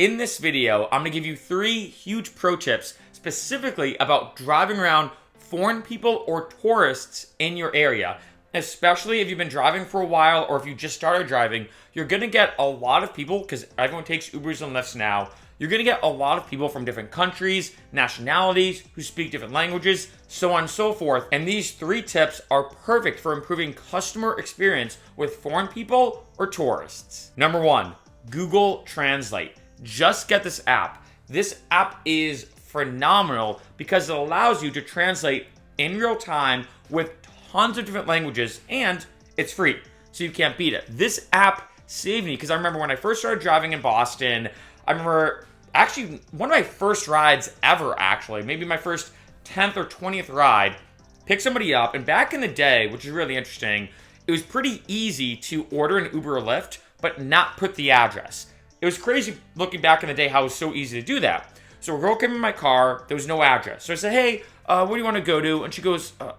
In this video, I'm going to give you 3 huge pro tips specifically about driving around foreign people or tourists in your area. Especially if you've been driving for a while or if you just started driving, you're going to get a lot of people, because everyone takes Ubers and Lyfts now, you're going to get a lot of people from different countries, nationalities, who speak different languages, so on and so forth. And these 3 tips are perfect for improving customer experience with foreign people or tourists. Number 1, Google Translate. Just get this app. This app is phenomenal because it allows you to translate in real time with tons of different languages, and it's free, so you can't beat it. This app saved me because I remember when I first started driving in Boston, I remember actually one of my first rides ever, maybe my first 10th or 20th ride, pick somebody up, and back in the day, which is really interesting, it was pretty easy to order an Uber or Lyft, but not put the address. It was crazy looking back in the day how it was so easy to do that. So a girl came in my car, there was no address. So I said, hey, where do you want to go to? And she goes, I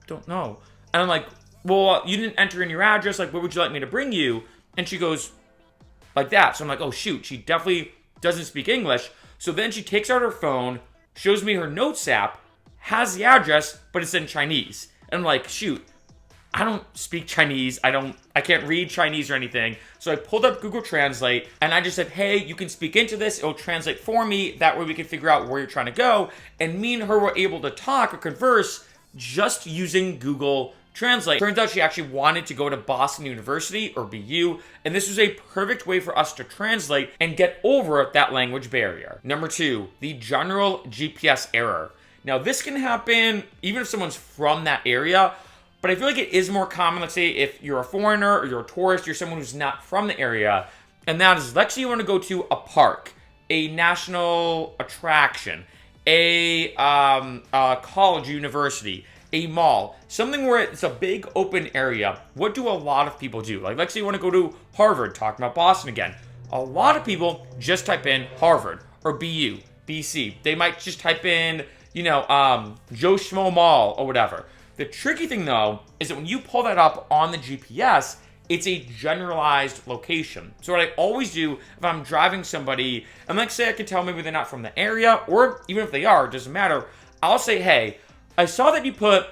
don't know. And I'm like, well, you didn't enter in your address, like, where would you like me to bring you? And she goes, like that. So I'm like, oh shoot, she definitely doesn't speak English. So then she takes out her phone, shows me her notes app, has the address, but it's in Chinese. And I'm like, shoot, I don't speak Chinese. I can't read Chinese or anything. So I pulled up Google Translate and I just said, hey, you can speak into this. It'll translate for me. That way we can figure out where you're trying to go. And me and her were able to talk or converse just using Google Translate. Turns out she actually wanted to go to Boston University, or BU, and this was a perfect way for us to translate and get over that language barrier. Number 2, the general GPS error. Now this can happen even if someone's from that area, but I feel like it is more common, let's say if you're a foreigner or you're a tourist, you're someone who's not from the area, and that is, let's say you want to go to a park, a national attraction, a college, university, a mall, something where it's a big open area. What do a lot of people do? Like, let's say you want to go to Harvard, talking about Boston again. A lot of people just type in Harvard or BU, BC. They might just type in, Joe Schmo Mall or whatever. The tricky thing, though, is that when you pull that up on the GPS, it's a generalized location. So what I always do if I'm driving somebody, and let's say I can tell maybe they're not from the area, or even if they are, it doesn't matter, I'll say, hey, I saw that you put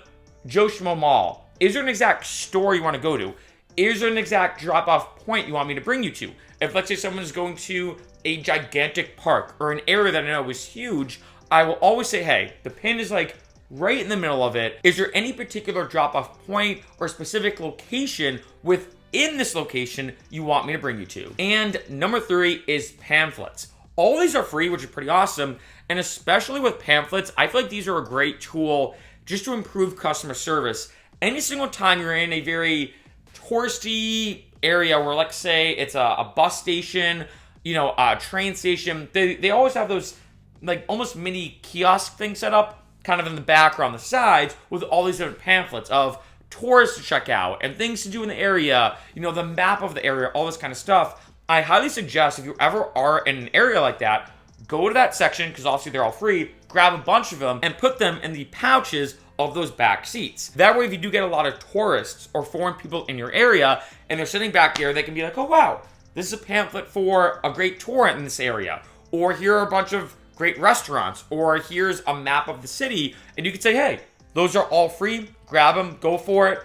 Joe Schmo Mall. Is there an exact store you want to go to? Is there an exact drop-off point you want me to bring you to? If, let's say, someone's going to a gigantic park or an area that I know is huge, I will always say, hey, the pin is like right in the middle of it. Is there any particular drop-off point or specific location within this location you want me to bring you to? And number 3 is Pamphlets. All these are free, which is pretty awesome. And especially with Pamphlets, I feel like these are a great tool just to improve customer service. Any single time you're in a very touristy area where, let's say, it's a bus station, a train station, they always have those like almost mini kiosk things set up kind of in the back or on the sides with all these different pamphlets of tourists to check out and things to do in the area, the map of the area, all this kind of stuff. I highly suggest if you ever are in an area like that, go to that section, because obviously they're all free, grab a bunch of them and put them in the pouches of those back seats. That way, if you do get a lot of tourists or foreign people in your area and they're sitting back there, they can be like, oh wow, this is a pamphlet for a great tour in this area. Or here are a bunch of great restaurants, or here's a map of the city, and you can say, hey, those are all free, grab them, go for it,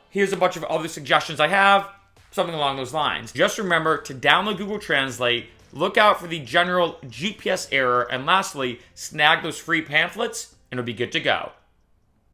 here's a bunch of other suggestions I have, something along those lines. Just remember to download Google Translate, look out for the general GPS error, and lastly, snag those free pamphlets, and it'll be good to go.